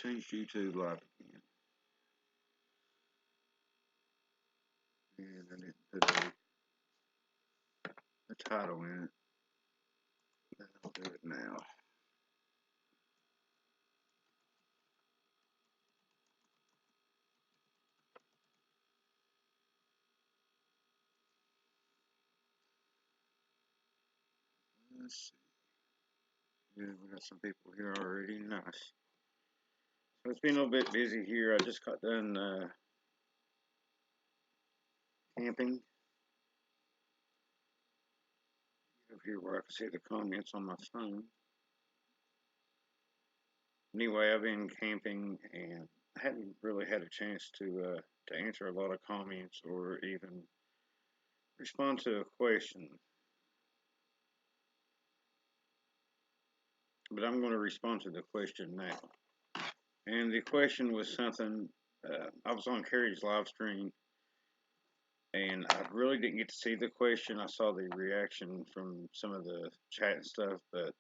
Change YouTube live again. And I didn't put a title in it. I'll do it now. Let's see. Yeah, we got some people here already. Nice. So it's been a little bit busy here. I just got done camping. Over here where I can see the comments on my phone. Anyway, I've been camping and I haven't really had a chance to answer a lot of comments or even respond to a question. But I'm going to respond to the question now. And the question was something I was on Carrie's live stream, and I really didn't get to see the question. I saw the reaction from some of the chat and stuff, but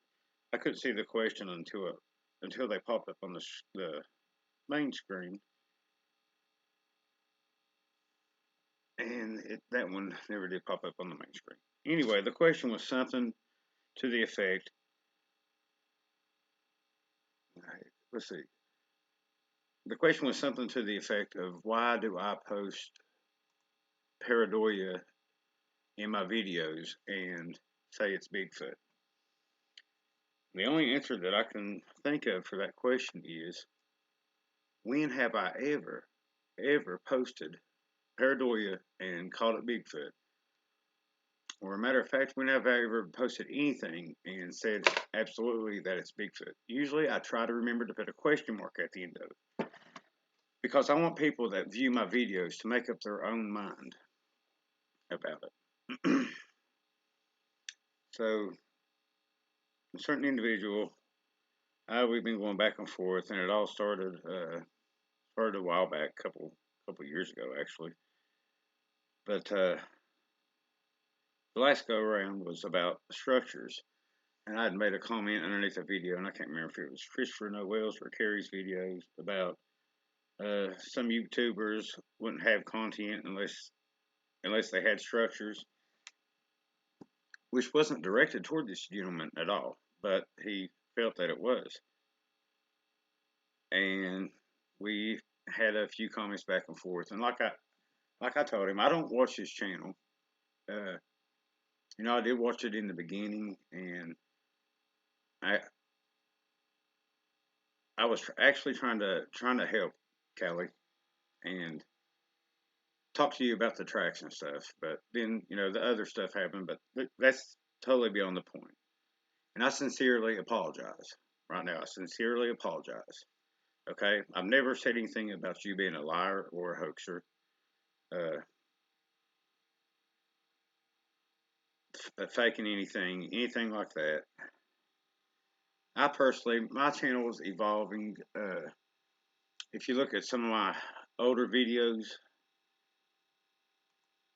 I couldn't see the question until they popped up on the main screen, and that one never did pop up on the main screen. Anyway, the question was something to the effect. Let's see. The question was something to the effect of why do I post pareidolia in my videos and say it's Bigfoot? The only answer that I can think of for that question is when have I ever posted pareidolia and called it Bigfoot? Or a matter of fact, when have I ever posted anything and said absolutely that it's Bigfoot? Usually I try to remember to put a question mark at the end of it because I want people that view my videos to make up their own mind about it. So, a certain individual, we've been going back and forth, and it all started a while back, couple years ago actually. But the last go around was about structures, and I had made a comment underneath a video, and I can't remember if it was Christopher Noel's or Carrie's videos about some YouTubers wouldn't have content unless they had structures, which wasn't directed toward this gentleman at all, but he felt that it was, and we had a few comments back and forth, and like I told him, I don't watch his channel. Uh, I did watch it in the beginning, and I I was actually trying to help Kelly and talk to you about the tracks and stuff, but then the other stuff happened. But that's totally beyond the point. And I sincerely apologize right now. I sincerely apologize. Okay, I've never said anything about you being a liar or a hoaxer, uh, faking anything like that. I personally, my channel is evolving. If you look at some of my older videos,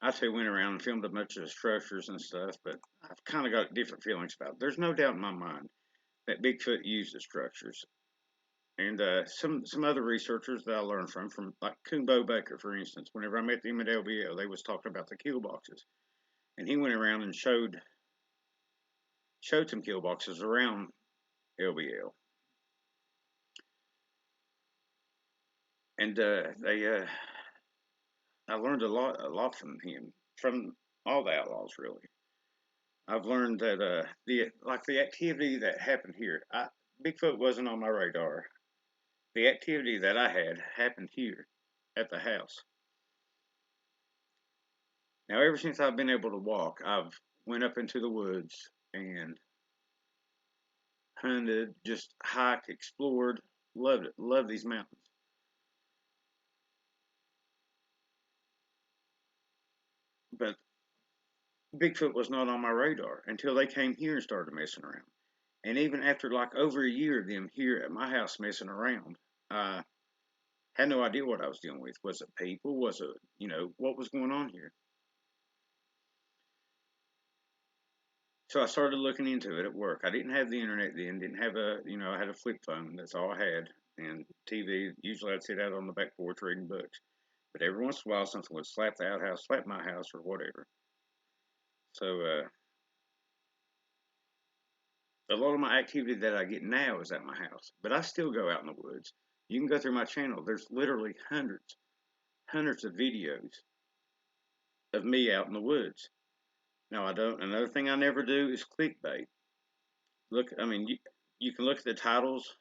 I too went around and filmed a bunch of structures and stuff, but I've kind of got different feelings about it. There's no doubt in my mind that Bigfoot used the structures, and some other researchers that I learned from like Kuhnbo Baker, for instance. Whenever I met them at LBL, they was talking about the kill boxes, and he went around and showed some kill boxes around LBL, and I learned a lot from him, from all the outlaws really. I've learned that the activity that happened here, Bigfoot wasn't on my radar. The activity that I had happened here at the house. Now, ever since I've been able to walk, I've went up into the woods and hunted, just hiked, explored, loved it, loved these mountains. But Bigfoot was not on my radar until they came here and started messing around. And even after like over a year of them here at my house messing around, I had no idea what I was dealing with. Was it people? Was it, what was going on here? So I started looking into it at work. I didn't have the internet then, didn't have I had a flip phone. That's all I had. and TV. Usually I'd sit out on the back porch reading books. But every once in a while, something would slap the outhouse, slap my house, or whatever. So a lot of my activity that I get now is at my house. But I still go out in the woods. You can go through my channel. There's literally hundreds of videos of me out in the woods. Now I don't. Another thing I never do is clickbait. Look, I mean, you can look at the titles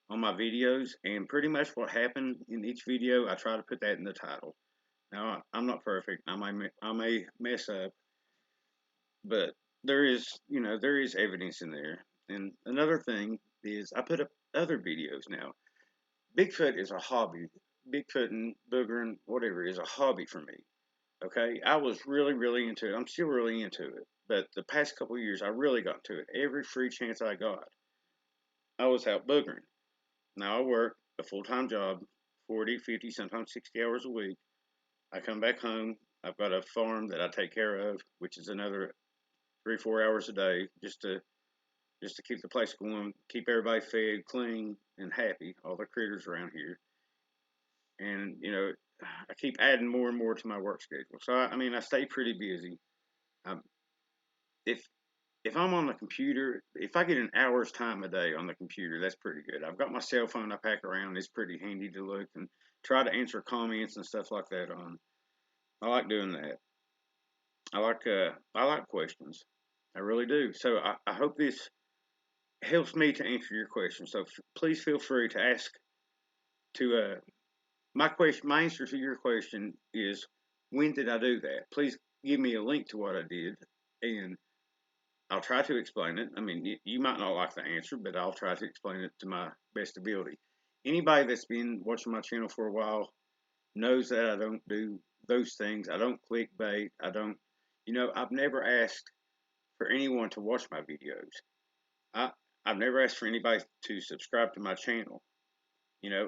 on my videos, and pretty much what happened in each video, I try to put that in the title. Now I'm not perfect. I may mess up, but there is evidence in there. And another thing is I put up other videos now. Bigfoot is a hobby. Bigfoot and boogering, whatever, is a hobby for me. Okay, I was really into it. I'm still really into it. But the past couple of years, I really got into it. Every free chance I got, I was out boogering. Now I work a full time job, 40, 50, sometimes 60 hours a week. I come back home. I've got a farm that I take care of, which is another 3, 4 hours a day, just to keep the place going, keep everybody fed, clean, and happy. All the critters around here, and I keep adding more and more to my work schedule. So I mean, I stay pretty busy. Um, if if I'm on the computer, if I get an hour's time a day on the computer, that's pretty good. I've got my cell phone I pack around. It's pretty handy to look and try to answer comments and stuff like that on. I like doing that. I like questions. I really do. So I hope this helps me to answer your question. So please feel free to ask to my answer to your question is, when did I do that? Please give me a link to what I did, and I'll try to explain it. I mean, you might not like the answer, but I'll try to explain it to my best ability. Anybody that's been watching my channel for a while knows that I don't do those things. I don't clickbait. I don't, I've never asked for anyone to watch my videos. I, I've never asked for anybody to subscribe to my channel.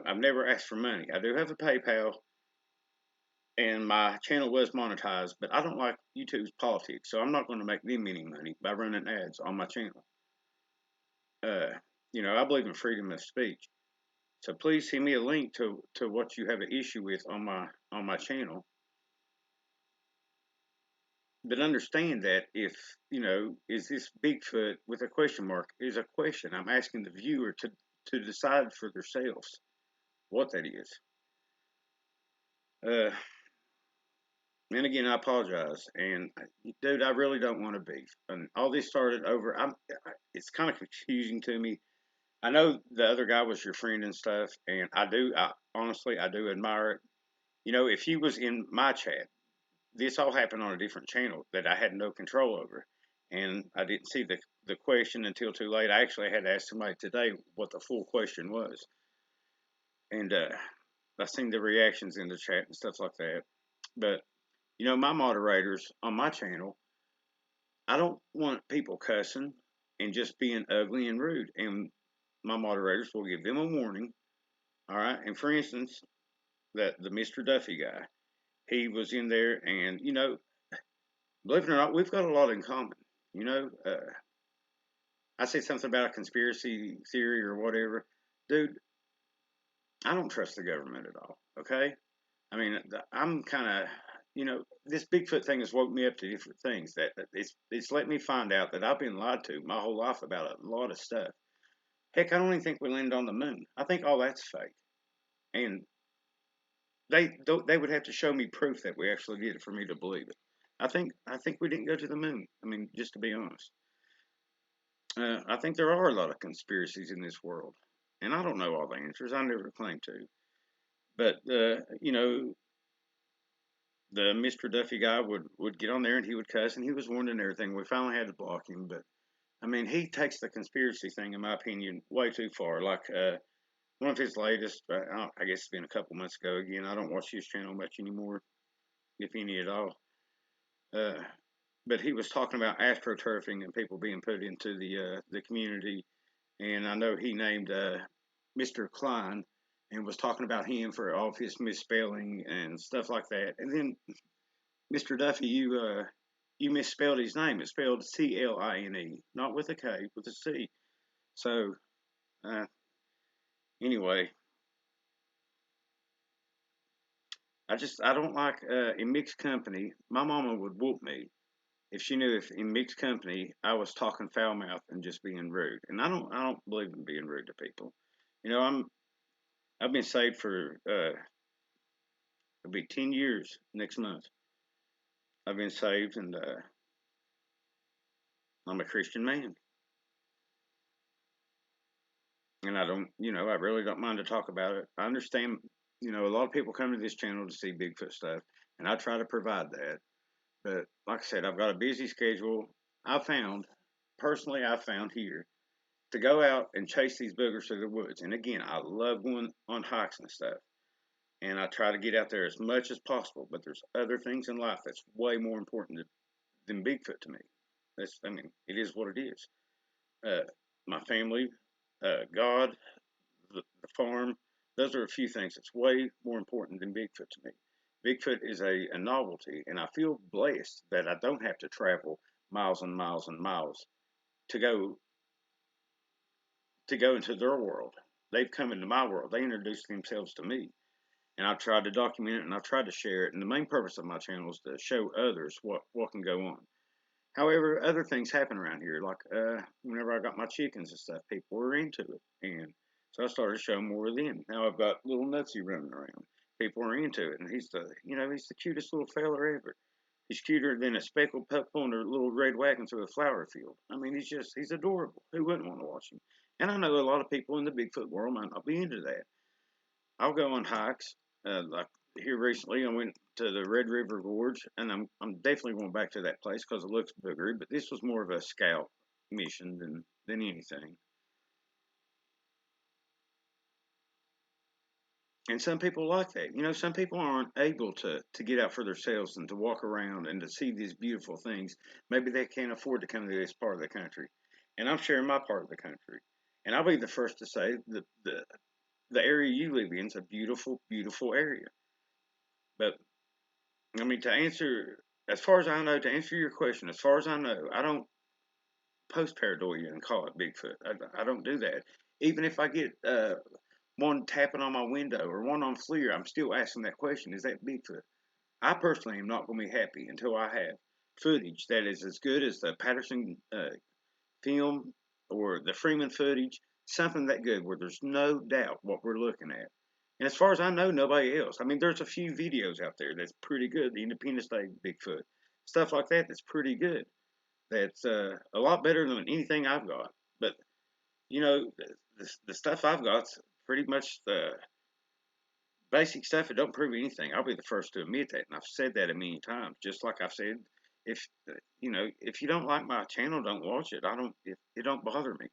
I've never asked for money. I do have a PayPal, and my channel was monetized, but I don't like YouTube's politics, so I'm not going to make them any money by running ads on my channel. Uh, I believe in freedom of speech. So please send me a link to what you have an issue with on my channel. But understand that if is this Bigfoot with a question mark is a question. I'm asking the viewer to decide for themselves what that is. Uh, and again, I apologize. And dude, I really don't want to beef. And all this started over. It's kind of confusing to me. I know the other guy was your friend and stuff, and honestly, I do admire it. If he was in my chat, this all happened on a different channel that I had no control over, and I didn't see the question until too late. I actually had to ask somebody today what the full question was, and I seen the reactions in the chat and stuff like that. But my moderators on my channel, I don't want people cussing and just being ugly and rude, and my moderators will give them a warning. All right, and for instance, that the Mr. Duffy guy, he was in there, and believe it or not, we've got a lot in common. I say something about a conspiracy theory or whatever, dude. I don't trust the government at all. Okay, I mean, I'm kind of, this Bigfoot thing has woke me up to different things. That it's let me find out that I've been lied to my whole life about a lot of stuff. Heck, I don't even think we landed on the moon. I think all that's fake, and they would have to show me proof that we actually did it for me to believe it. I think we didn't go to the moon. I mean, just to be honest, I think there are a lot of conspiracies in this world, and I don't know all the answers. I never claim to, but the Mr. Duffy guy would get on there and he would cuss and he was warned and everything. We finally had to block him, but I mean, he takes the conspiracy thing, in my opinion, way too far. Like one of his latest, I guess it's been a couple months ago. Again, I don't watch his channel much anymore, if any at all. Uh, but he was talking about astroturfing and people being put into the community, and I know he named Mr. Klein and was talking about him for all of his misspelling and stuff like that. And then Mr. Duffy, you misspelled his name. It's spelled Cline, not with a K, with a C. So uh, Anyway, I don't like in mixed company. My mama would whoop me if she knew if in mixed company I was talking foul mouth and just being rude. And I don't believe in being rude to people. You know, I've been saved for it'll be 10 years next month. I've been saved, and I'm a Christian man, and I don't, I really don't mind to talk about it. I understand, a lot of people come to this channel to see Bigfoot stuff, and I try to provide that. But like I said, I've got a busy schedule. I found, personally, I found here to go out and chase these boogers through the woods. And again, I love going on hikes and stuff. And I try to get out there as much as possible. But there's other things in life that's way more important than Bigfoot to me. I mean, it is what it is. Uh, my family, God, the farm, those are a few things that's way more important than Bigfoot to me. Bigfoot is a novelty, and I feel blessed that I don't have to travel miles and miles and miles to go to go into their world. They've come into my world. They introduced themselves to me, and I've tried to document it and I've tried to share it. And the main purpose of my channel is to show others what can go on. However, other things happen around here. Like whenever I got my chickens and stuff, people were into it, and so I started showing more of them. Now I've got little Nutsy running around. People are into it, and he's the cutest little feller ever. He's cuter than a speckled pup on a little red wagon through a flower field. I mean, he's adorable. Who wouldn't want to watch him? And I know a lot of people in the Bigfoot world might not be into that. I'll go on hikes. Like here recently, I went to the Red River Gorge, and I'm definitely going back to that place because it looks bigger. But this was more of a scout mission than anything. And some people like that. Some people aren't able to get out for themselves and to walk around and to see these beautiful things. Maybe they can't afford to come to this part of the country. And I'm sharing my part of the country. And I'll be the first to say the area you live in is a beautiful, beautiful area. But I mean, as far as I know, to answer your question, as far as I know, I don't post pareidolia and call it Bigfoot. I don't do that. Even if I get one tapping on my window or one on FLIR, I'm still asking that question: is that Bigfoot? I personally am not going to be happy until I have footage that is as good as the Patterson film or the Freeman footage, something that good where there's no doubt what we're looking at. And as far as I know, nobody else. I mean, there's a few videos out there that's pretty good. The Independence Day Bigfoot, stuff like that, that's pretty good. That's a lot better than anything I've got. But the stuff I've got's pretty much the basic stuff. It don't prove anything. I'll be the first to admit that, and I've said that a million times. Just like I've said, if you don't like my channel, don't watch it. It don't bother me.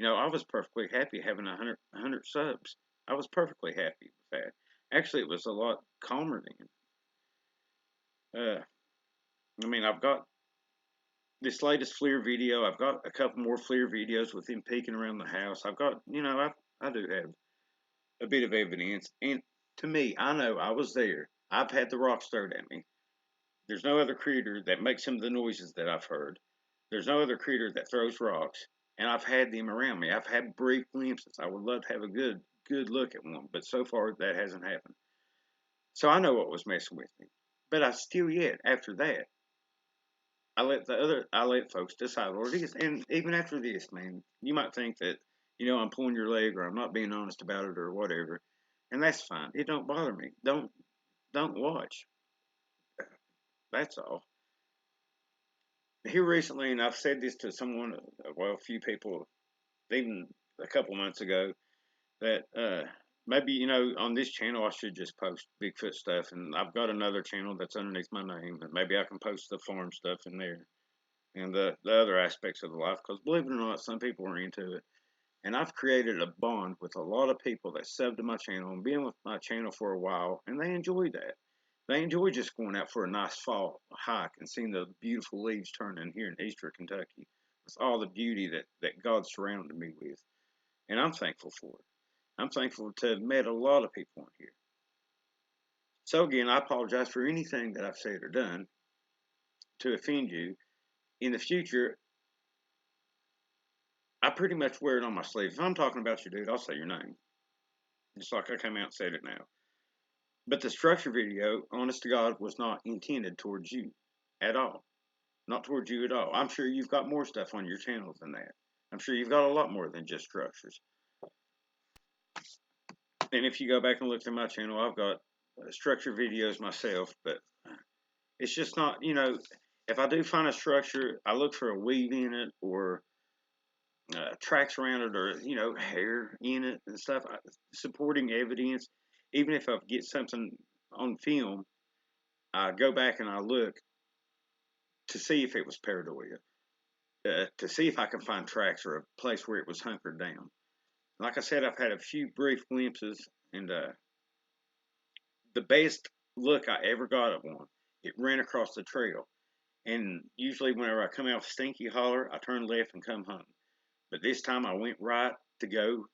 I was perfectly happy having a hundred subs. I was perfectly happy with that. Actually, it was a lot calmer then. I mean, I've got this latest FLIR video. I've got a couple more FLIR videos with him peeking around the house. I've got, I do have a bit of evidence. And to me, I know I was there. I've had the rocks thrown at me. There's no other creature that makes some of the noises that I've heard. There's no other creature that throws rocks. And I've had them around me. I've had brief glimpses. I would love to have a good look at one, but so far that hasn't happened. So I know what was messing with me. But I still yet, after that, I let folks decide what it is. And even after this, man, you might think that, I'm pulling your leg or I'm not being honest about it or whatever. And that's fine. It don't bother me. Don't watch. That's all. Here recently, and I've said this to someone, well, a few people, even a couple months ago, that maybe, on this channel I should just post Bigfoot stuff. And I've got another channel that's underneath my name, and maybe I can post the farm stuff in there and the other aspects of the life. Because believe it or not, some people are into it. And I've created a bond with a lot of people that sub to my channel and been with my channel for a while, and they enjoy that. They enjoy just going out for a nice fall hike and seeing the beautiful leaves turning here in eastern Kentucky with all the beauty that God surrounded me with. And I'm thankful for it. I'm thankful to have met a lot of people on here. So again, I apologize for anything that I've said or done to offend you. In the future, I pretty much wear it on my sleeve. If I'm talking about you, dude, I'll say your name. just like I came out and said it now. But the structure video, honest to God, was not intended towards you at all. Not towards you at all. I'm sure you've got more stuff on your channel than that. I'm sure you've got a lot more than just structures. And if you go back and look through my channel, I've got structure videos myself, but it's just not, if I do find a structure, I look for a weave in it or tracks around it or, hair in it and stuff, supporting evidence. Even if I get something on film, I go back and I look to see if it was pareidolia, to see if I can find tracks or a place where it was hunkered down. Like I said, I've had a few brief glimpses, and the best look I ever got at one, it ran across the trail. And usually, whenever I come out of Stinky Holler, I turn left and come home. But this time, I went right to go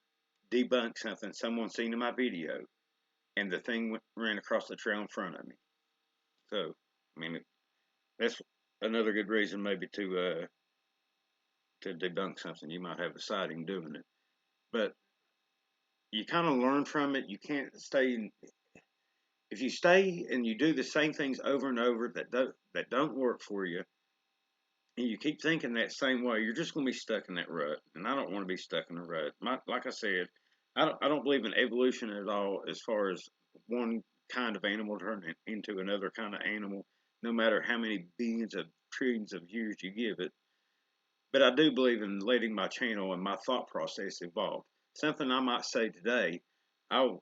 debunk something someone seen in my video, and the thing ran across the trail in front of me. So, I mean, that's another good reason maybe to debunk something. You might have a sighting doing it, but you kind of learn from it. You can't stay. If you stay and you do the same things over and over that don't work for you, and you keep thinking that same way, you're just going to be stuck in that rut. And I don't want to be stuck in a rut. Like I said, I don't believe in evolution at all as far as one kind of animal turning into another kind of animal, no matter how many billions of trillions of years you give it. But I do believe in letting my channel and my thought process evolve. Something I might say today, I'll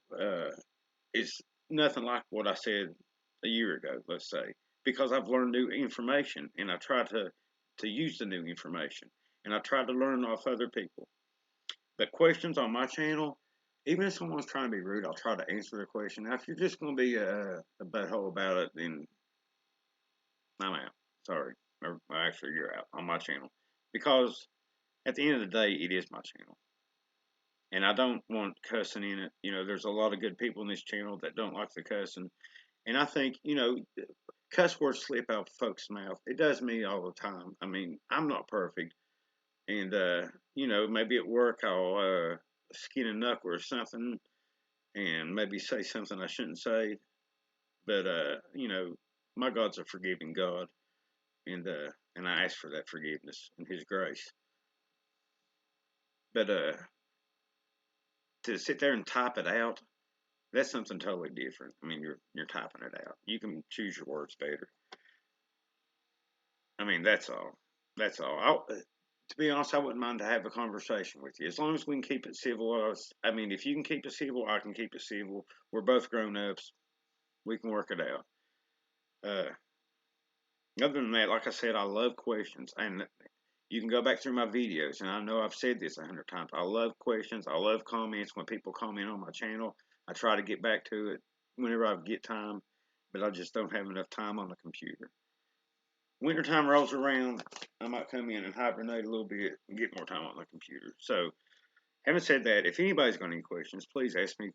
is nothing like what I said a year ago, let's say, because I've learned new information and I try to use the new information and I try to learn off other people. But questions on my channel, even if someone's trying to be rude, I'll try to answer the question. Now, if you're just going to be a butthole about it, then I'm out. Sorry. Or actually, you're out on my channel. Because at the end of the day, it is my channel. And I don't want cussing in it. There's a lot of good people in this channel that don't like the cussing. And I think, cuss words slip out of folks' mouth. It does me all the time. I mean, I'm not perfect. And, maybe at work I'll skin a knuckle or something and maybe say something I shouldn't say. But, my God's a forgiving God. And I ask for that forgiveness and His grace. But to sit there and type it out, that's something totally different. I mean, you're typing it out. You can choose your words better. I mean, that's all. That's all. To be honest, I wouldn't mind to have a conversation with you as long as we can keep it civil. I mean, if you can keep it civil, I can keep it civil. We're both grown ups. We can work it out. Uh, Other than that, like I said, I love questions, and you can go back through my videos, and I know I've said this 100 times. I love questions. I love comments. When people comment on my channel, I try to get back to it whenever I get time, but I just don't have enough time on the computer. Wintertime rolls around, I might come in and hibernate a little bit and get more time on the computer. So, having said that, if anybody's got any questions, please ask me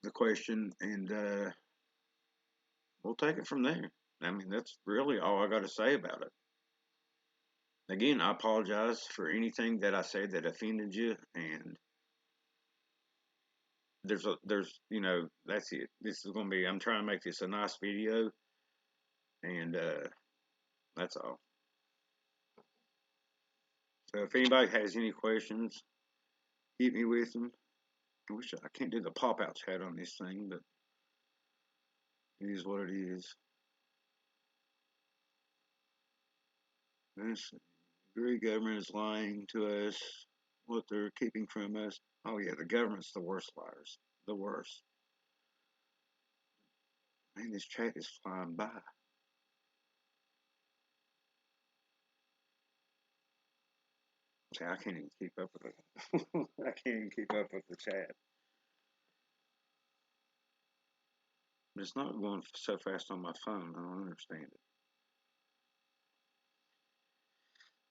the question, and we'll take it from there. I mean, that's really all I got to say about it. Again, I apologize for anything that I said that offended you, and that's it. This is going to be, I'm trying to make this a nice video, and that's all. So if anybody has any questions, hit me with them. I wish I can't do the pop out chat on this thing, but it is what it is. This Greek government is lying to us. What they're keeping from us. Oh yeah, the government's the worst liars. The worst. Man, this chat is flying by. See, I can't even keep up with it. I can't even keep up with the chat. It's not going so fast on my phone. I don't understand it.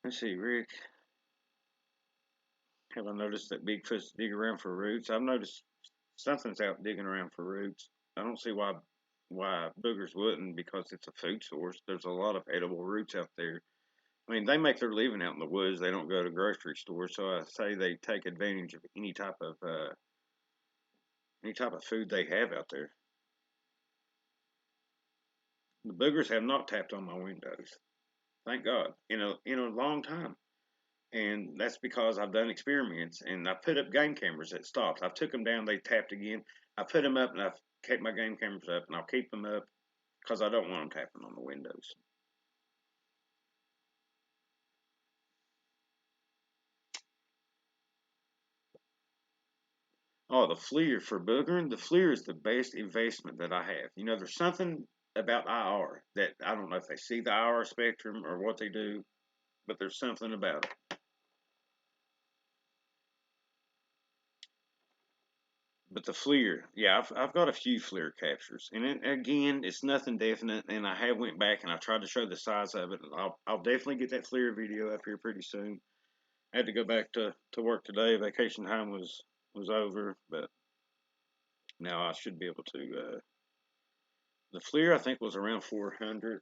Let's see, Rick. Have I noticed that Bigfoot's digging around for roots? I've noticed something's out digging around for roots. I don't see why boogers wouldn't, because it's a food source. There's a lot of edible roots out there. I mean, they make their living out in the woods. They don't go to grocery stores, so I say they take advantage of any type of any type of food they have out there. The boogers have not tapped on my windows, thank God, in a long time. And that's because I've done experiments and I put up game cameras that stopped. I took them down, they tapped again. I put them up and I've kept my game cameras up, and I'll keep them up because I don't want them tapping on the windows. Oh, the FLIR for boogering. The FLIR is the best investment that I have. There's something about IR that I don't know if they see the IR spectrum or what they do, but there's something about it. But the FLIR, yeah, I've got a few FLIR captures, and again, it's nothing definite. And I have went back and I tried to show the size of it. And I'll definitely get that FLIR video up here pretty soon. I had to go back to work today. Vacation time was over, but now I should be able to. The FLIR I think was around 400,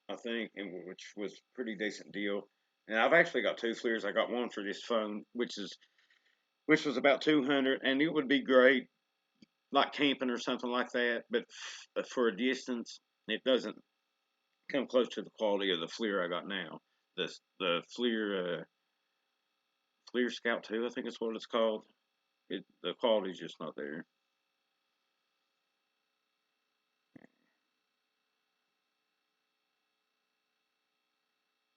I think, and which was a pretty decent deal. And I've actually got two FLIRs. I got one for this phone, which was about 200, and it would be great like camping or something like that. But for a distance, it doesn't come close to the quality of the FLIR I got now. The FLIR Scout 2, I think is what it's called. The quality's just not there.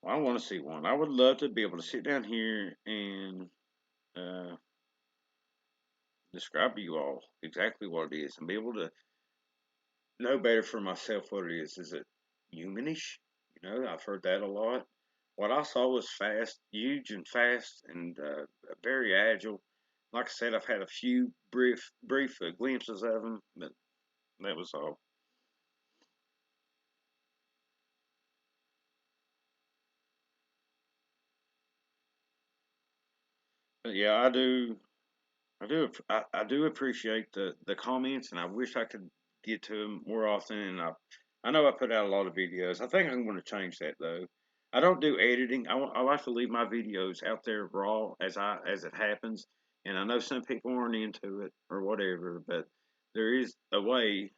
Well, I want to see one. I would love to be able to sit down here and uh, describe to you all exactly what it is and be able to know better for myself what it is. Is it humanish? I've heard that a lot. What I saw was fast, huge and fast, and very agile. Like I said, I've had a few brief glimpses of them, but that was all. But yeah, I do appreciate the comments, and I wish I could get to them more often. And I know I put out a lot of videos. I think I'm going to change that though. I don't do editing. I like to leave my videos out there raw as it happens. And I know some people aren't into it or whatever, but there is a way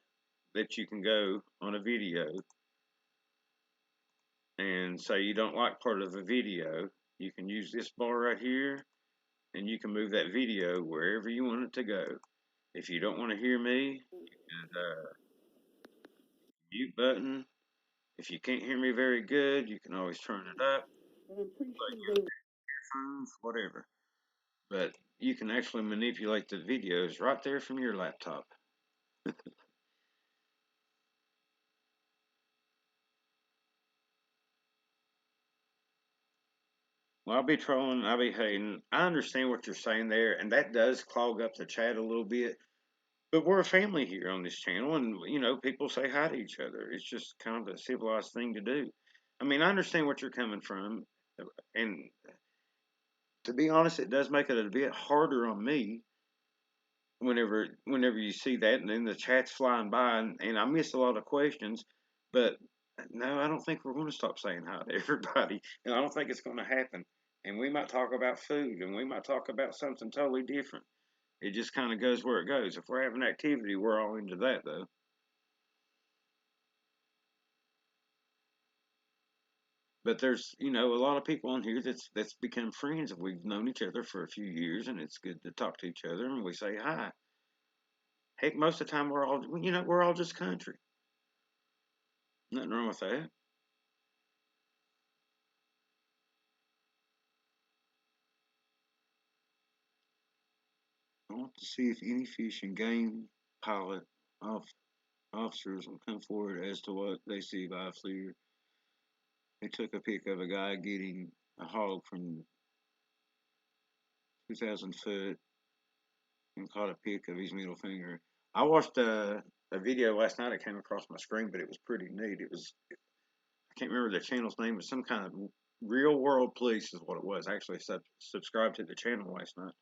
that you can go on a video and say you don't like part of the video. You can use this bar right here, and you can move that video wherever you want it to go. If you don't want to hear me, and mute button. If you can't hear me very good, you can always turn it up, like earphones, whatever. But you can actually manipulate the videos right there from your laptop. Well, I'll be trolling, I'll be hating. I understand what you're saying there, and that does clog up the chat a little bit. But we're a family here on this channel, and people say hi to each other. It's just kind of a civilized thing to do. I mean, I understand what you're coming from, and to be honest, it does make it a bit harder on me whenever you see that, and then the chat's flying by, and I miss a lot of questions. But no, I don't think we're going to stop saying hi to everybody, and I don't think it's going to happen. And we might talk about food, and we might talk about something totally different. It just kind of goes where it goes. If we're having activity, we're all into that, though. But there's, a lot of people on here that's become friends, and we've known each other for a few years, and it's good to talk to each other, and we say hi. Heck, most of the time we're all just country. Nothing wrong with that. I want to see if any fish and game pilot off, officers will come forward as to what they see by FLIR. They took a pic of a guy getting a hog from 2,000 foot and caught a pic of his middle finger. I watched a video last night that came across my screen, but it was pretty neat. I can't remember the channel's name, but some kind of real world police is what it was. I actually subscribed to the channel last night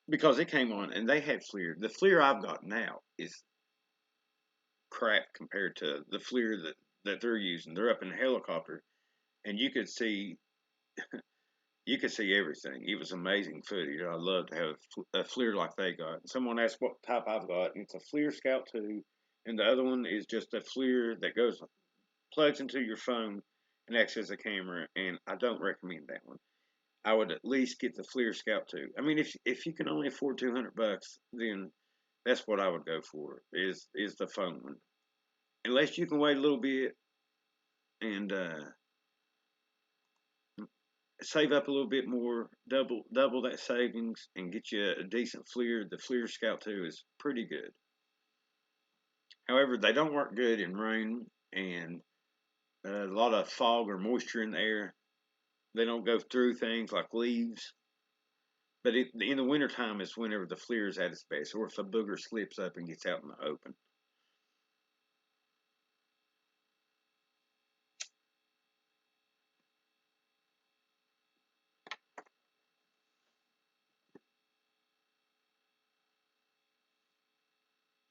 because it came on and they had FLIR. The FLIR I've got now is crap compared to the FLIR that they're using. They're up in a helicopter, and you could see you could see everything. It was amazing footage. I'd love to have a FLIR like they got. Someone asked what type I've got, and it's a FLIR Scout 2, and the other one is just a FLIR that goes plugs into your phone and acts as a camera. And I don't recommend that one. I would at least get the FLIR Scout 2. I mean, if you can only afford $200, then that's what I would go for. Is the phone one. Unless you can wait a little bit and save up a little bit more, double that savings, and get you a decent FLIR. The FLIR Scout 2 is pretty good. However, they don't work good in rain and a lot of fog or moisture in the air. They don't go through things like leaves. But in the wintertime is whenever the FLIR is at its best, or if a booger slips up and gets out in the open.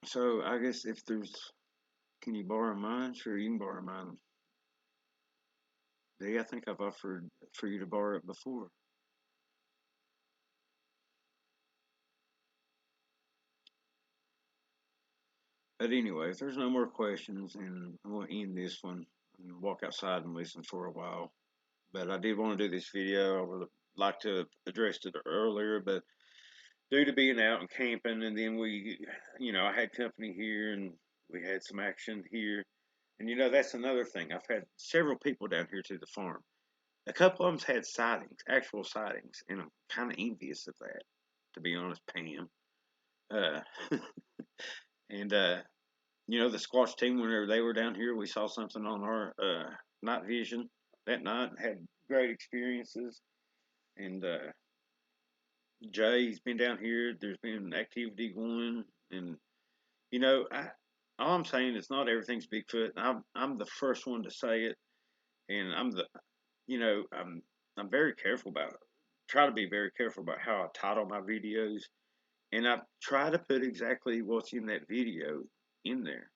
So I guess if there's, can you borrow mine? Sure, you can borrow mine. I think I've offered for you to borrow it before. But anyway, if there's no more questions, and I'm going to end this one and walk outside and listen for a while. But I did want to do this video. I would have liked to have addressed it earlier, but due to being out and camping, and then I had company here and we had some action here. And that's another thing. I've had several people down here to the farm. A couple of them's had sightings, actual sightings, and I'm kind of envious of that, to be honest, Pam. Uh, and the squash team, whenever they were down here, we saw something on our night vision that night. Had great experiences, and Jay's been down here. There's been activity going, and all I'm saying is not everything's Bigfoot. I'm the first one to say it, and I'm very careful about it. Try to be very careful about how I title my videos, and I try to put exactly what's in that video in there.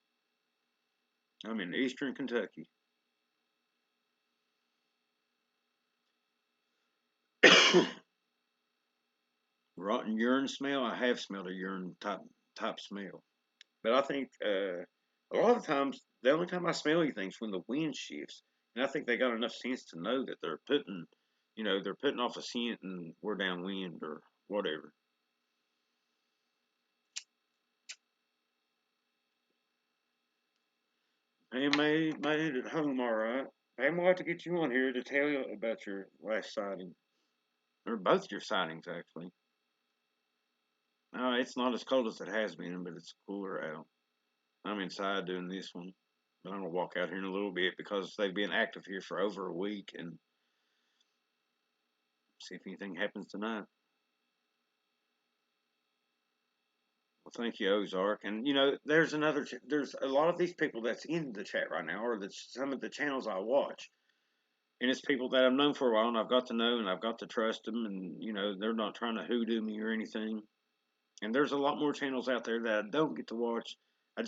I'm in Eastern Kentucky. Rotten urine smell. I have smelled a urine type smell, but I think a lot of times the only time I smell anything is when the wind shifts, and I think they got enough sense to know that they're putting off a scent and we're downwind or whatever. Pam made it at home all right. Pam, we'll have to get you on here to tell you about your last sighting, or both your sightings actually. It's not as cold as it has been, but it's cooler out. I'm inside doing this one, but I'm gonna walk out here in a little bit because they've been active here for over a week and see if anything happens tonight. Well, thank you, Ozark. And there's there's a lot of these people that's in the chat right now, or some of the channels I watch, and it's people that I've known for a while, and I've got to know, and I've got to trust them, and they're not trying to hoodoo me or anything. And there's a lot more channels out there that I don't get to watch. I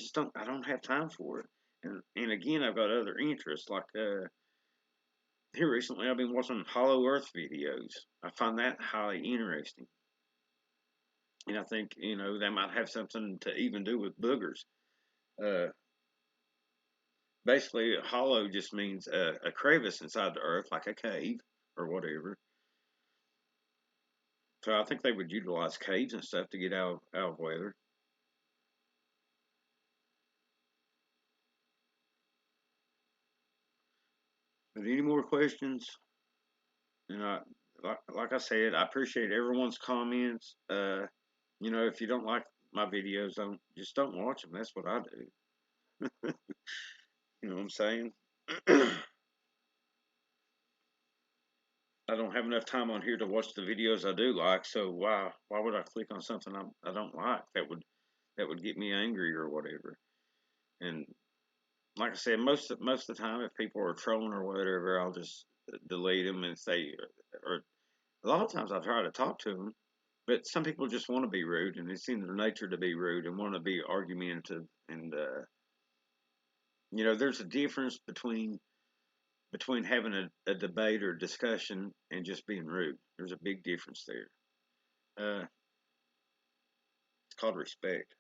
don't have time for it. And again, I've got other interests like here recently I've been watching Hollow Earth videos. I find that highly interesting. And I think, they might have something to even do with boogers. Uh, Basically, hollow just means a crevice inside the earth, like a cave or whatever. So I think they would utilize caves and stuff to get out of weather. But any more questions? And like I said, I appreciate everyone's comments. If you don't like my videos, don't watch them. That's what I do. You know what I'm saying? I don't have enough time on here to watch the videos I do like, so why would I click on something I don't like that would get me angry or whatever? And like I said, most of the time, if people are trolling or whatever, I'll just delete them and say, or a lot of times I try to talk to them, but some people just want to be rude, and it's in their nature to be rude and want to be argumentative. And there's a difference between between having a debate or discussion and just being rude. There's a big difference there. It's called respect.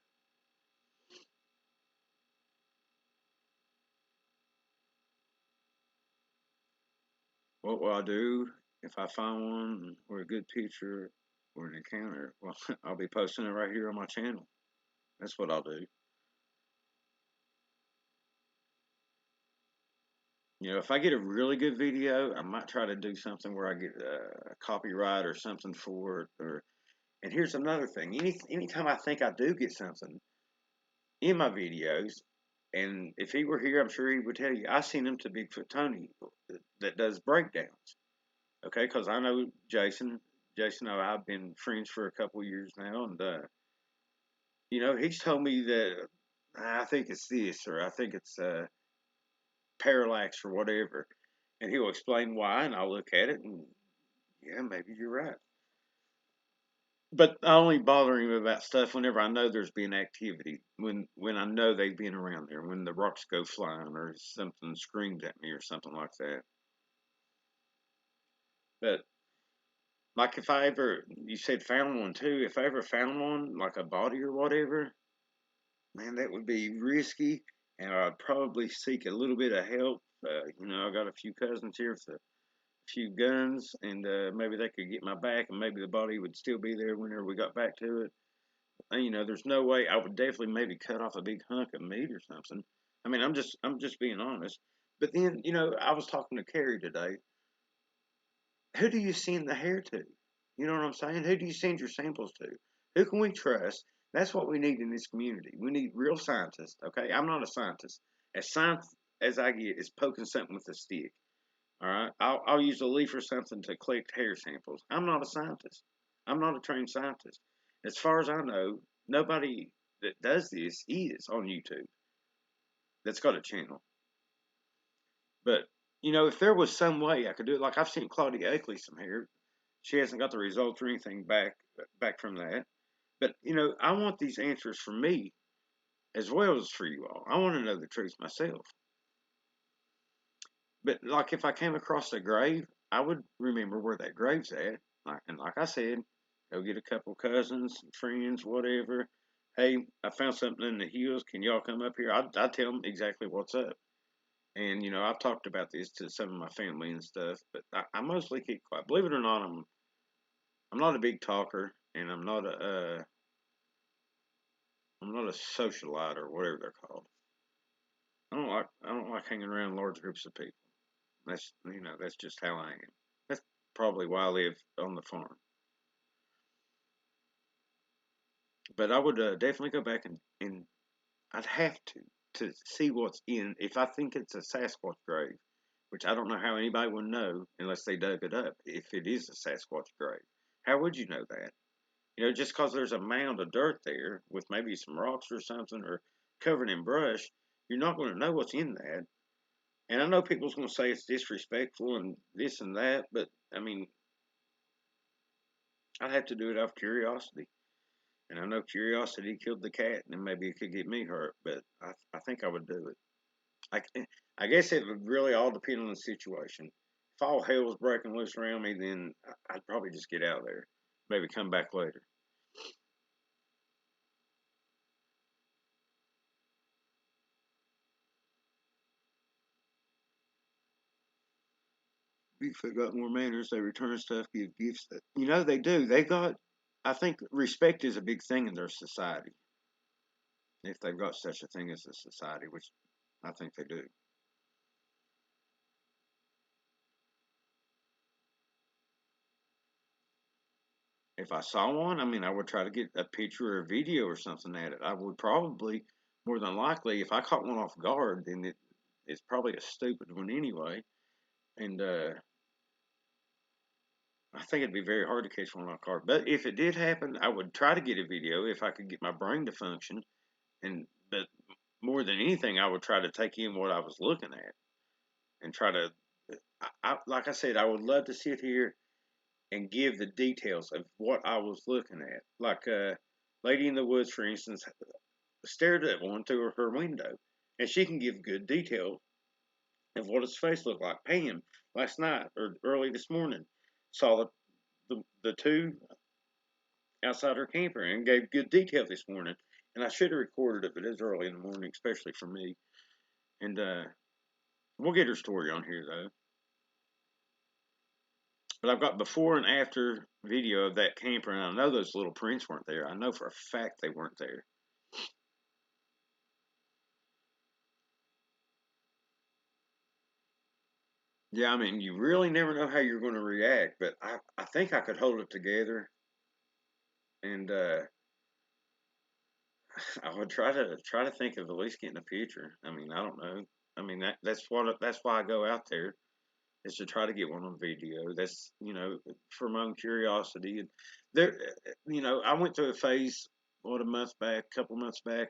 What will I do if I find one or a good picture or an encounter? Well, I'll be posting it right here on my channel. That's what I'll do. If I get a really good video, I might try to do something where I get a copyright or something for it. And here's another thing: anytime I think I do get something in my videos, and if he were here, I'm sure he would tell you I seen him to Bigfoot Tony that does breakdowns. Okay, because I know Jason. Jason, I've been friends for a couple years now, and he's told me that I think it's this or I think it's parallax or whatever, and he'll explain why, and I'll look at it, and yeah, maybe you're right. But I only bother him about stuff whenever I know there's been activity. When I know they've been around there, when the rocks go flying or something screams at me or something like that. But like if I ever, you said found one too. If I ever found one, like a body or whatever, man, that would be risky, and I'd probably seek a little bit of help. I got a few cousins here with a few guns, and maybe they could get my back, and maybe the body would still be there whenever we got back to it. There's no way I would definitely maybe cut off a big hunk of meat or something. I mean, I'm just being honest. But then, I was talking to Carrie today. Who do you send the hair to? You know what I'm saying? Who do you send your samples to? Who can we trust? That's what we need in this community. We need real scientists. Okay, I'm not a scientist. As science as I get is poking something with a stick. All right, I'll use a leaf or something to collect hair samples. I'm not a scientist. I'm not a trained scientist. As far as I know, nobody that does this is on YouTube that's got a channel. But if there was some way I could do it, like I've seen Claudia Akeley some hair, she hasn't got the results or anything back from that. But I want these answers for me as well as for you all. I want to know the truth myself. But like if I came across a grave, I would remember where that grave's at. Like I said, go get a couple cousins, friends, whatever. Hey, I found something in the hills. Can y'all come up here? I'd tell them exactly what's up. And I've talked about this to some of my family and stuff, but I mostly keep quiet. Believe it or not, I'm not a big talker, and I'm not a socialite or whatever they're called. I don't like hanging around large groups of people. That's just how I am. That's probably why I live on the farm. But I would definitely go back and I'd have to see what's in. If I think it's a Sasquatch grave, which I don't know how anybody would know unless they dug it up. If it is a Sasquatch grave, how would you know that? Just because there's a mound of dirt there with maybe some rocks or something or covered in brush, you're not going to know what's in that. And I know people's going to say it's disrespectful and this and that, but I mean, I'd have to do it out of curiosity. And I know curiosity killed the cat, and maybe it could get me hurt, but I think I would do it. I guess it would really all depend on the situation. If all hell was breaking loose around me, then I'd probably just get out of there. Maybe come back later. Bigfoot got more manners. They return stuff, give gifts. They do. They got. I think respect is a big thing in their society. If they've got such a thing as a society, which I think they do. If I saw one, I mean, I would try to get a picture or a video or something at it. I would probably, more than likely, if I caught one off guard, then it's probably a stupid one anyway. And I think it'd be very hard to catch one off guard. But if it did happen, I would try to get a video if I could get my brain to function. But more than anything, I would try to take in what I was looking at and try to. Like I said, I would love to sit here and give the details of what I was looking at. Like Lady in the Woods, for instance, stared at one through her window, and she can give good detail of what his face looked like. Pam, last night or early this morning, saw the two outside her camper and gave good detail this morning. And I should have recorded it, but it's early in the morning, especially for me. And we'll get her story on here though. But I've got before and after video of that camper, and I know those little prints weren't there. I know for a fact they weren't there. Yeah, I mean, you really never know how you're going to react, but I think I could hold it together, and I would try to think of at least getting a picture. I mean, I don't know. I mean that's why I go out there is to try to get one on video. That's for my own curiosity. And there, I went through a phase couple months back,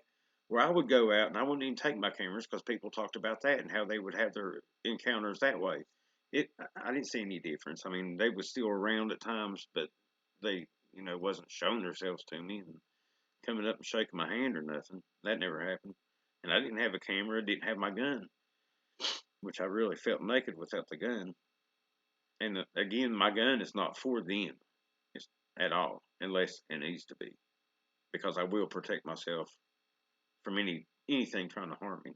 where I would go out and I wouldn't even take my cameras because people talked about that and how they would have their encounters that way. I didn't see any difference. I mean, they were still around at times, but they, wasn't showing themselves to me and coming up and shaking my hand or nothing. That never happened. And I didn't have a camera, didn't have my gun, which I really felt naked without the gun. And again, my gun is not for them at all, unless it needs to be, because I will protect myself from anything trying to harm me.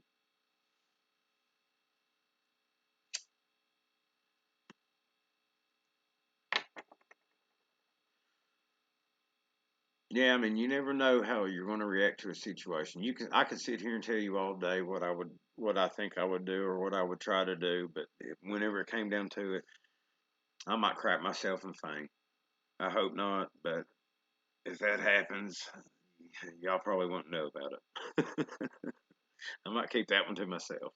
Yeah, I mean, you never know how you're going to react to a situation. I could sit here and tell you all day what I think I would do or what I would try to do, but whenever it came down to it, I might crap myself and faint. I hope not, but if that happens, y'all probably won't know about it. I might keep that one to myself.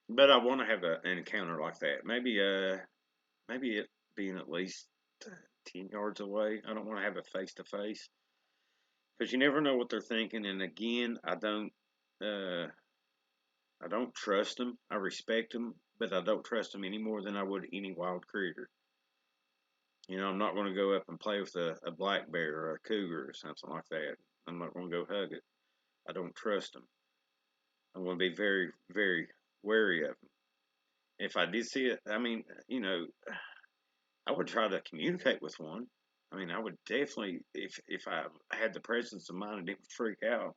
But I want to have an encounter like that. Maybe it being at least 10 yards away. I don't want to have it face to face because you never know what they're thinking. And again, uh, I don't trust them. I respect them, but I don't trust them any more than I would any wild critter. I'm not going to go up and play with a black bear or a cougar or something like that. I'm not going to go hug it. I don't trust them. I'm going to be very, very wary of them. If I did see it, I mean, I would try to communicate with one. I mean, I would definitely, if I had the presence of mind and didn't freak out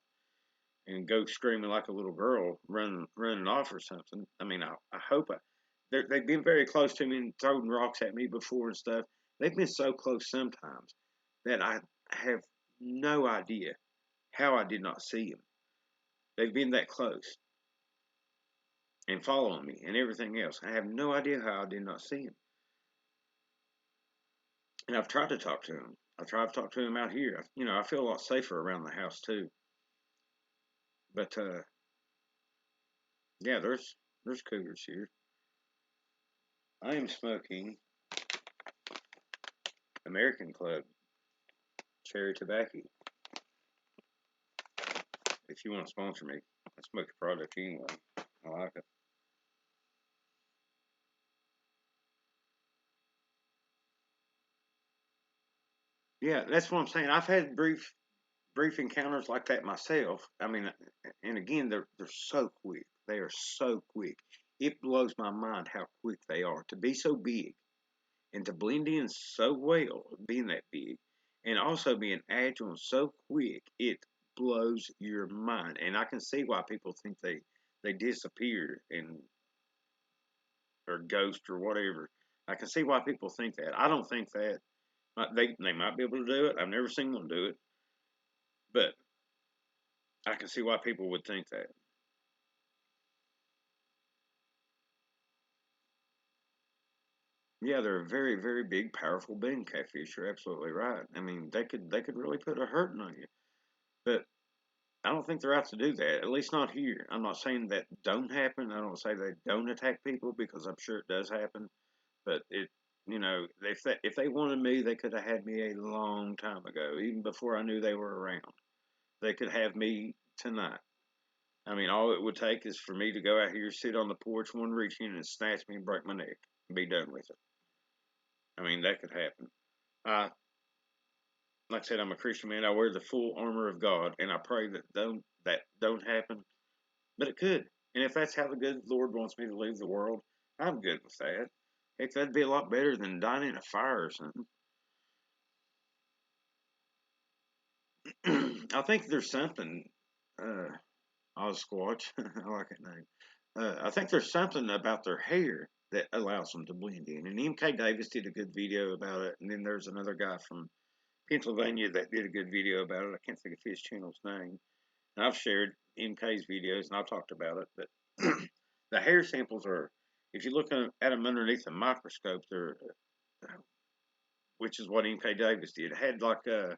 and go screaming like a little girl, running off or something. I mean, I hope they've been very close to me and throwing rocks at me before and stuff. They've been so close sometimes that I have no idea how I did not see them. They've been that close and following me and everything else. I have no idea how I did not see them. And I've tried to talk to him. I've tried to talk to him out here. I feel a lot safer around the house too. But yeah, there's cougars here. I am smoking American Club cherry tobacco. If you want to sponsor me, I smoke your product anyway. I like it. Yeah, that's what I'm saying. I've had brief encounters like that myself. I mean, and again, they're so quick. They are so quick. It blows my mind how quick they are to be so big and to blend in so well, being that big, and also being agile and so quick. It blows your mind, and I can see why people think they disappear and or ghost or whatever. I can see why people think that. I don't think that. They might be able to do it. I've never seen them do it, but I can see why people would think that. Yeah, they're a very, very big, powerful being, catfish. You're absolutely right. I mean, they could really put a hurting on you. But I don't think they're out to do that. At least not here. I'm not saying that don't happen. I don't say they don't attack people because I'm sure it does happen. But if they wanted me, they could have had me a long time ago, even before I knew they were around. They could have me tonight. I mean, all it would take is for me to go out here, sit on the porch, one reach in and snatch me and break my neck, and be done with it. I mean, that could happen. like I said, I'm a Christian man. I wear the full armor of God, and I pray that don't happen. But it could. And if that's how the good Lord wants me to leave the world, I'm good with that. Heck, that'd be a lot better than dying in a fire or something. I think there's something. Uh, Osquatch, I like that name. I think there's something about their hair that allows them to blend in. And MK Davis did a good video about it. And then there's another guy from Pennsylvania that did a good video about it. I can't think of his channel's name. And I've shared MK's videos and I've talked about it. But the hair samples are, if you look at them underneath a microscope, they're, which is what MK Davis did, had like a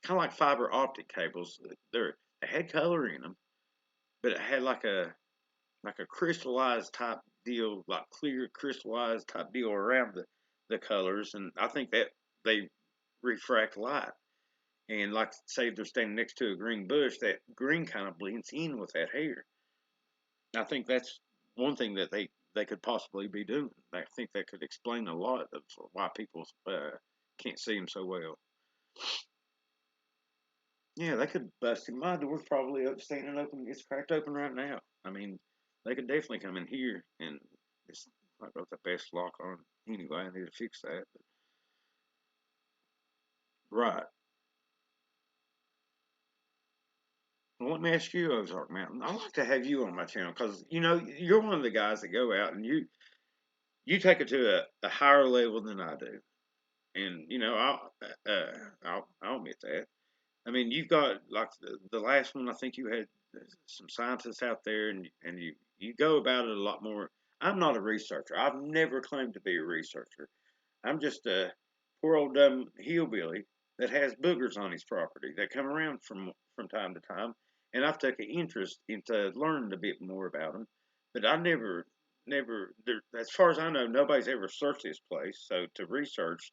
kind of like fiber optic cables. They had color in them, but it had like a crystallized type deal, like clear crystallized type deal around the colors, and I think that they refract light. And like say if they're standing next to a green bush, that green kind of blends in with that hair. I think that's one thing that they could possibly be doing. I think that could explain a lot of why people can't see them so well. Yeah, they could bust in. My door's probably up, standing open. It's cracked open right now. I mean, they could definitely come in here, and it's not got the best lock on anyway. I need to fix that. But, right. Well, let me ask you, Ozark Mountain. I like to have you on my channel because you're one of the guys that go out and you take it to a higher level than I do, and I'll admit that. I mean, you've got like the last one. I think you had some scientists out there, and you go about it a lot more. I'm not a researcher. I've never claimed to be a researcher. I'm just a poor old dumb hillbilly that has boogers on his property that come around from time to time, and I've taken interest into learning a bit more about them. But I never, as far as I know, nobody's ever searched this place. So to research,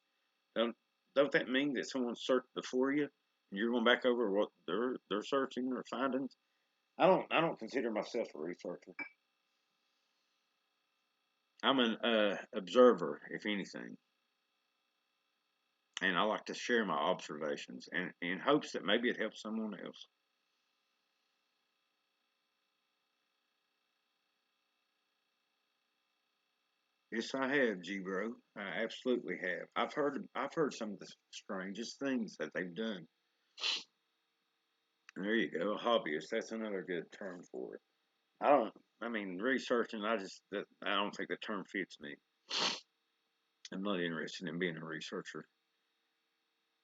don't don't that mean that someone searched before you and you're going back over what they're searching or finding? I don't consider myself a researcher. I'm an observer, if anything, and I like to share my observations and in hopes that maybe it helps someone else. Yes, I have, G bro. I absolutely have. I've heard some of the strangest things that they've done. There you go, a hobbyist. That's another good term for it. I don't. I mean, researching. I don't think the term fits me. I'm not interested in being a researcher.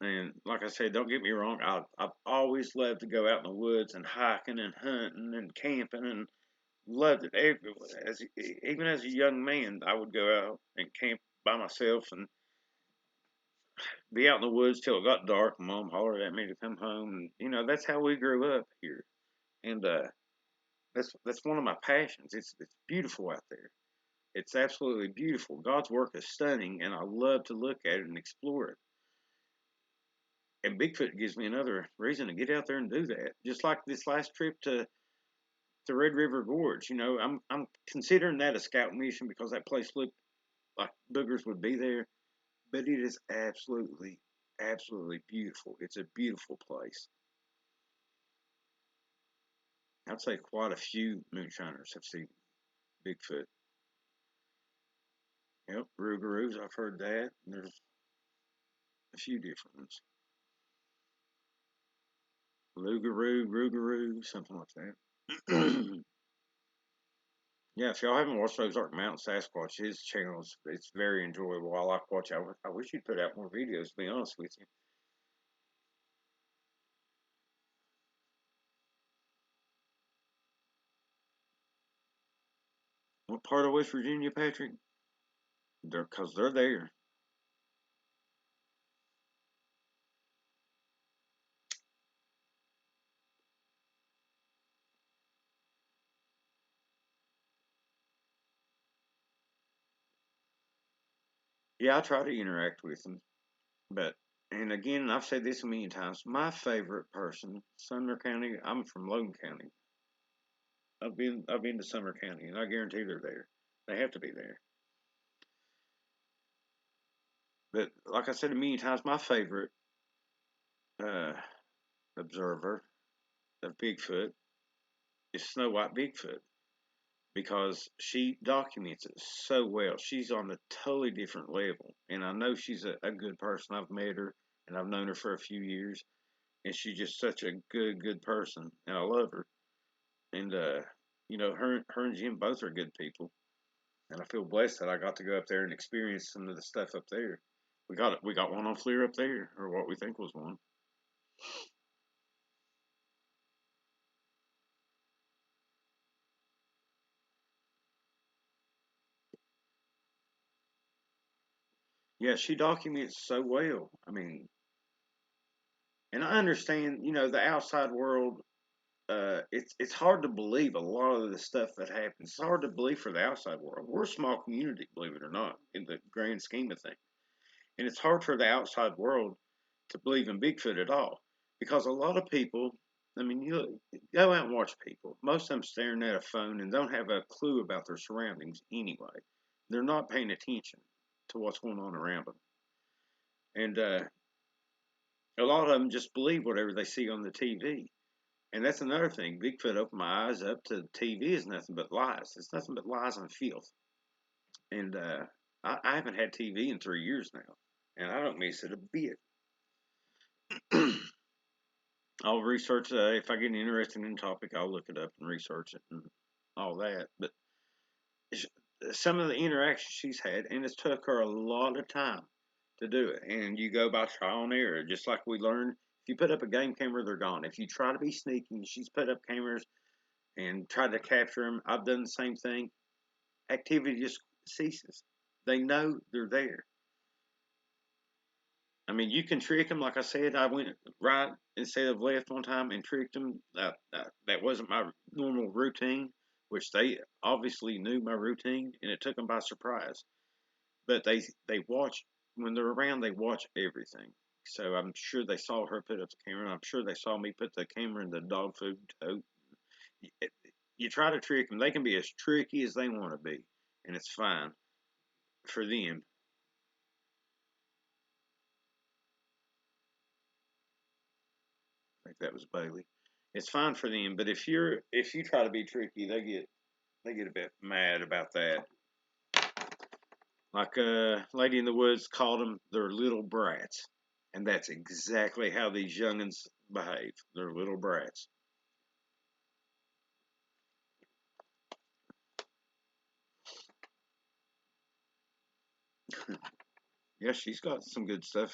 And like I said, don't get me wrong. I've always loved to go out in the woods and hiking and hunting and camping and loved it. Even as a young man, I would go out and camp by myself and be out in the woods till it got dark. And Mom hollered at me to come home. And that's how we grew up here. And that's one of my passions. It's beautiful out there. It's absolutely beautiful. God's work is stunning, and I love to look at it and explore it. And Bigfoot gives me another reason to get out there and do that. Just like this last trip to Red River Gorge, I'm considering that a scout mission because that place looked like boogers would be there, but it is absolutely, absolutely beautiful. It's a beautiful place. I'd say quite a few moonshiners have seen Bigfoot. Yep, Rougarous, I've heard that. And there's a few different ones. Lugaroo, Rougarou, something like that. Yeah, if y'all haven't watched Ozark Mountain Sasquatch, his channel it's very enjoyable. I like watching. I wish he'd put out more videos. To be honest with you, what part of West Virginia, Patrick? They're there. Yeah, I try to interact with them, but and again, I've said this a million times. My favorite person, Sumner County. I'm from Logan County. I've been to Sumner County, and I guarantee they're there. They have to be there. But like I said a million times, my favorite uh, observer of Bigfoot is Snow White Bigfoot because she documents it so well. She's on a totally different level. And I know she's a good person. I've met her and I've known her for a few years. And she's just such a good person. And I love her. And, her and Jim both are good people. And I feel blessed that I got to go up there and experience some of the stuff up there. We got one on FLIR up there, or what we think was one. Yeah, she documents so well. I mean, and I understand, the outside world. It's hard to believe a lot of the stuff that happens. It's hard to believe for the outside world. We're a small community, believe it or not, in the grand scheme of things, and it's hard for the outside world to believe in Bigfoot at all because a lot of people. I mean, you go out and watch people. Most of them staring at a phone and don't have a clue about their surroundings anyway. They're not paying attention to what's going on around them, and a lot of them just believe whatever they see on the TV. And that's another thing. Bigfoot opened my eyes up to TV is nothing but lies. It's nothing but lies and filth. And I haven't had TV in 3 years now, and I don't miss it a bit. I'll research if I get interested in a topic. I'll look it up and research it and all that. But some of the interactions she's had, and it's took her a lot of time to do it. And you go by trial and error, just like we learned. If you put up a game camera, they're gone. If you try to be sneaky, she's put up cameras and tried to capture them. I've done the same thing. Activity just ceases. They know they're there. I mean, you can trick them. Like I said, I went right instead of left one time and tricked them. That wasn't my normal routine, which they obviously knew my routine, and it took them by surprise. But they watch when they're around. They watch everything. So I'm sure they saw her put up the camera. I'm sure they saw me put the camera in the dog food tote. You try to trick them. They can be as tricky as they want to be, and it's fine for them. I think that was Bailey. It's fine for them, but if you try to be tricky, they get a bit mad about that. Like Lady in the Woods called them their little brats, and that's exactly how these youngins behave. They're little brats. Yeah, she's got some good stuff,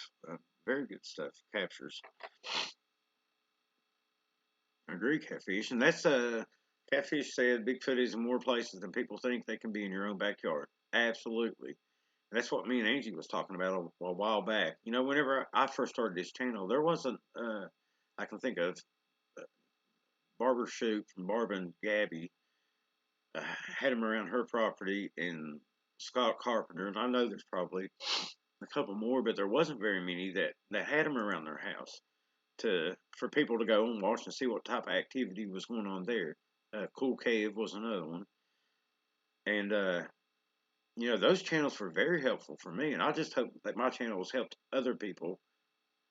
very good stuff. Captures. I agree, catfish, and that's catfish said Bigfoot is in more places than people think. They can be in your own backyard. Absolutely. That's what me and Angie was talking about a while back. Whenever I first started this channel, there wasn't, I can think of, uh, Barbara Shoot from Barb and Gabby had them around her property, and Scott Carpenter, and I know there's probably a couple more, but there wasn't very many that had them around their house for people to go and watch and see what type of activity was going on there. Cool Cave was another one, and those channels were very helpful for me, and I just hope that my channel has helped other people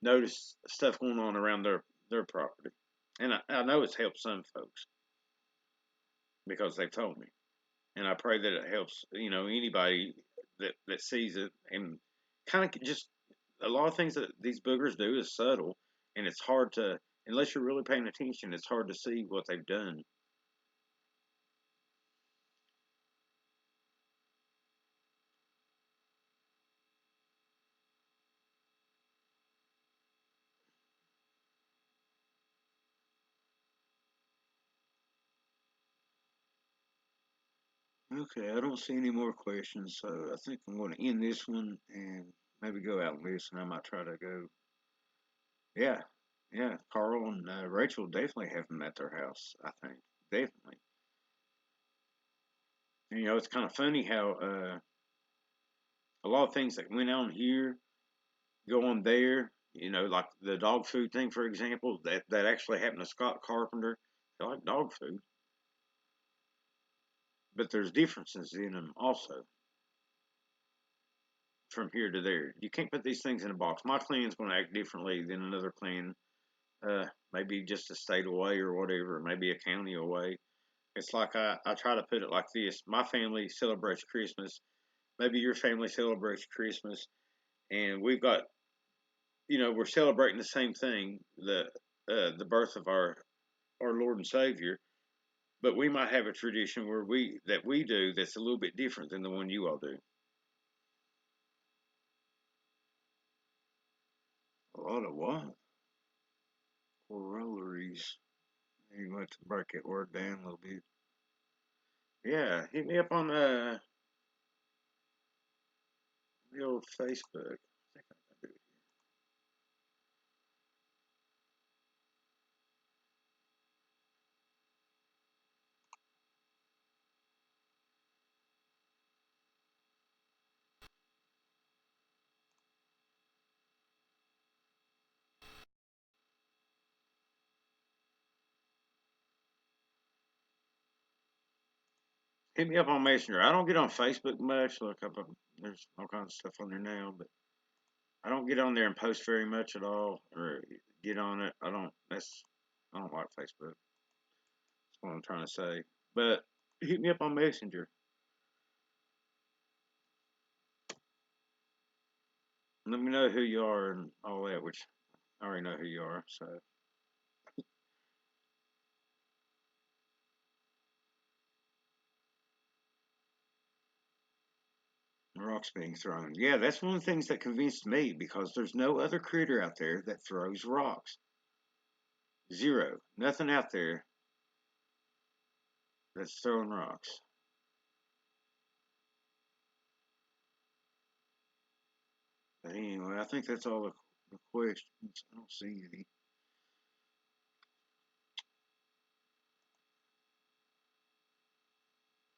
notice stuff going on around their property. And I know it's helped some folks because they've told me, and I pray that it helps anybody that sees it and kind of just a lot of things that these boogers do is subtle, and it's hard to unless you're really paying attention. It's hard to see what they've done. Okay, I don't see any more questions, so I think I'm going to end this one and maybe go out and listen. I might try to go. Yeah, yeah. Carl and Rachel definitely have them at their house. I think definitely. And, it's kind of funny how a lot of things that went on here go on there. Like the dog food thing, for example, that actually happened to Scott Carpenter. They like dog food, but there's differences in them also from here to there. You can't put these things in a box. My clan's going to act differently than another clan. maybe just a state away or whatever, maybe a county away. It's like I try to put it like this: my family celebrates Christmas. Maybe your family celebrates Christmas, and we've got, we're celebrating the same thing, the birth of our Lord and Savior. But we might have a tradition where we do that's a little bit different than the one you all do. A lot of what? Corollaries. You want to break that word down a little bit. Yeah, hit me up on the old Facebook. I think I can do it. Hit me up on Messenger. I don't get on Facebook much. Look up, there's all kinds of stuff on there now, but I don't get on there and post very much at all, or get on it. I don't. I don't like Facebook. That's what I'm trying to say. But hit me up on Messenger. Let me know who you are and all that, which I already know who you are. So, rocks being thrown. Yeah, that's one of the things that convinced me because there's no other critter out there that throws rocks. Zero. Nothing out there that's throwing rocks. But anyway, I think that's all the questions. I don't see any.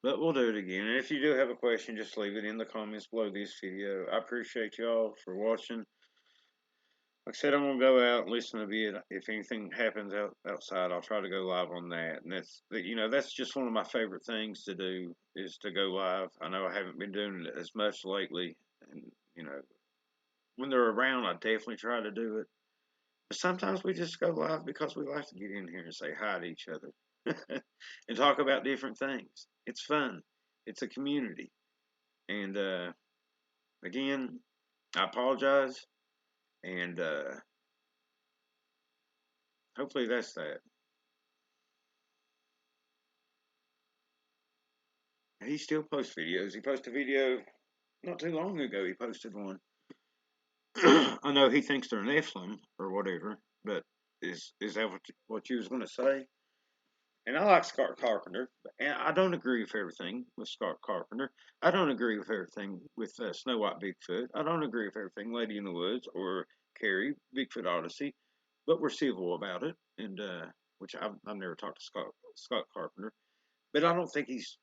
But we'll do it again. And if you do have a question, just leave it in the comments below this video. I appreciate y'all for watching. Like I said, I'm gonna go out and listen to it. If anything happens outside, I'll try to go live on that. And that's just one of my favorite things to do is to go live. I know I haven't been doing it as much lately, and when they're around, I definitely try to do it. But sometimes we just go live because we like to get in here and say hi to each other and talk about different things. It's fun. It's a community. And again, I apologize, and hopefully that's that. He still posts videos. He posted a video not too long ago. He posted one. I know he thinks they're Nephilim or whatever, but is that what you was going to say? And I like Scott Carpenter, and I don't agree with everything with Scott Carpenter. I don't agree with everything with Snow White Bigfoot. I don't agree with everything Lady in the Woods or Carrie Bigfoot Odyssey, but we're civil about it. And which I've never talked to Scott Carpenter, but I don't think he's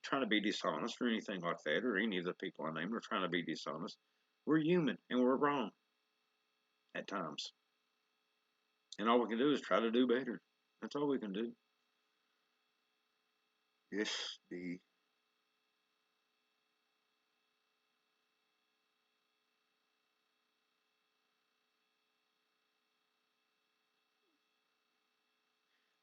trying to be dishonest or anything like that, or any of the people I named are trying to be dishonest. We're human and we're wrong at times, and all we can do is try to do better. That's all we can do. Yes, the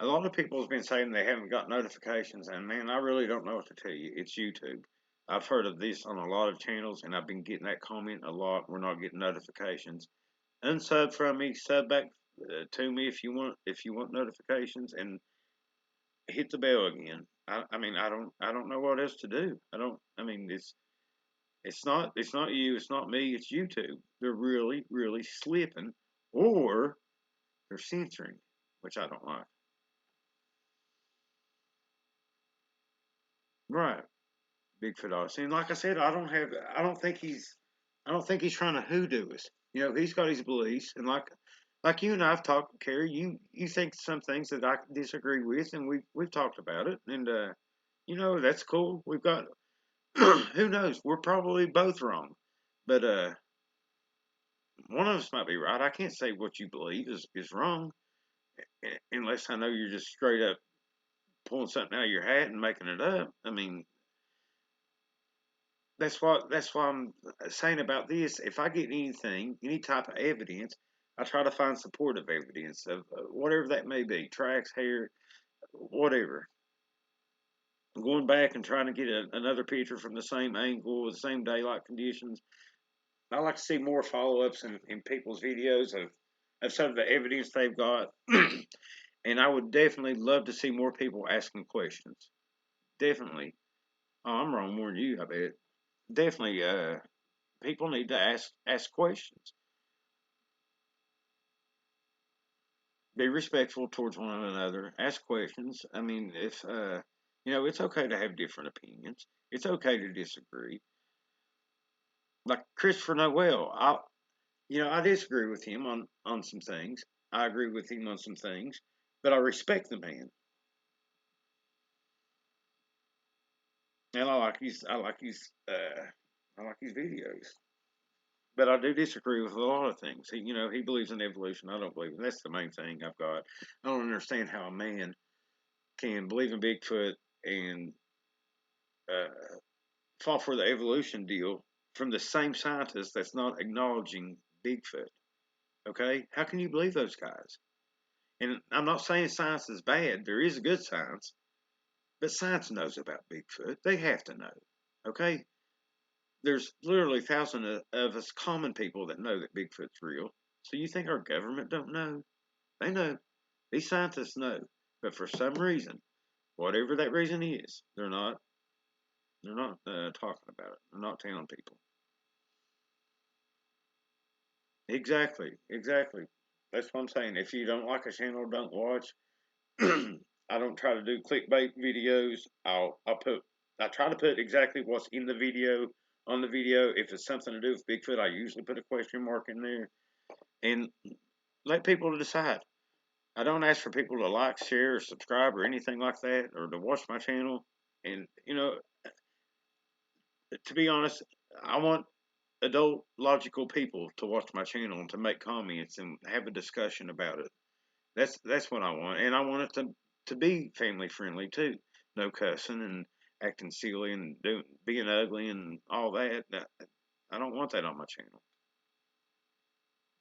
a lot of people have been saying they haven't got notifications, and man, I really don't know what to tell you. It's YouTube. I've heard of this on a lot of channels, and I've been getting that comment a lot. We're not getting notifications. Unsub from me, sub back to me if you want notifications, and hit the bell again. I mean, I don't know what else to do. I don't. I mean, it's not you. It's not me. It's YouTube. They're really slipping, or they're censoring, which I don't like. Right. Bigfoot Odyssey. And like I said, I don't think he's trying to hoodoo us. He's got his beliefs, and like you and I've talked, Carrie, you think some things that I disagree with, and we've talked about it, and that's cool. We've got who knows? We're probably both wrong, but one of us might be right. I can't say what you believe is wrong unless I know you're just straight up pulling something out of your hat and making it up. I mean, that's what I'm saying about this. If I get anything, any type of evidence, I try to find supportive evidence of whatever that may be, tracks, hair, whatever. Going back and trying to get another picture from the same angle, the same daylight conditions. I like to see more follow ups in people's videos of some of the evidence they've got. And I would definitely love to see more people asking questions. Definitely. Oh, I'm wrong more than you, I bet. Definitely, people need to ask questions. Be respectful towards one another. Ask questions. I mean, if it's okay to have different opinions. It's okay to disagree. Like Christopher Noel, I disagree with him on some things. I agree with him on some things, but I respect the man, and I like his videos. But I do disagree with a lot of things. He believes in evolution. I don't believe it. That's the main thing I've got. I don't understand how a man can believe in Bigfoot and uh, fall for the evolution deal from the same scientist that's not acknowledging Bigfoot. Okay, how can you believe those guys? And I'm not saying science is bad. There is good science, but science knows about Bigfoot. They have to know. Okay, there's literally thousands of us common people that know that Bigfoot's real. So you think our government don't know? They know. These scientists know. But for some reason, whatever that reason is, they're not talking about it. They're not telling people. Exactly. Exactly. That's what I'm saying. If you don't like a channel, don't watch. I don't try to do clickbait videos. I try to put exactly what's in the video on the video. If it's something to do with Bigfoot, I usually put a question mark in there and let people decide. I don't ask for people to like, share, or subscribe, or anything like that, or to watch my channel. And to be honest, I want adult, logical people to watch my channel and to make comments and have a discussion about it. That's what I want, and I want it to be family friendly too. No cussing and acting silly and being ugly and all that. I don't want that on my channel.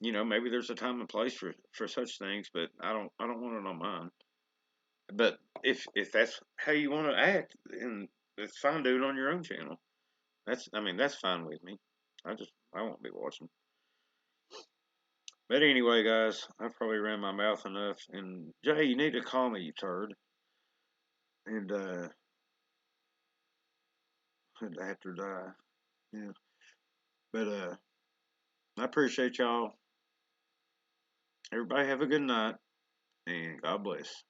Maybe there's a time and place for such things, but I don't want it on mine. But if that's how you want to act, then it's fine. Do it on your own channel. That's fine with me. I won't be watching. But anyway, guys, I've probably ran my mouth enough. And Jay, you need to call me, you turd. And I have to die. Yeah. But I appreciate y'all. Everybody have a good night and God bless.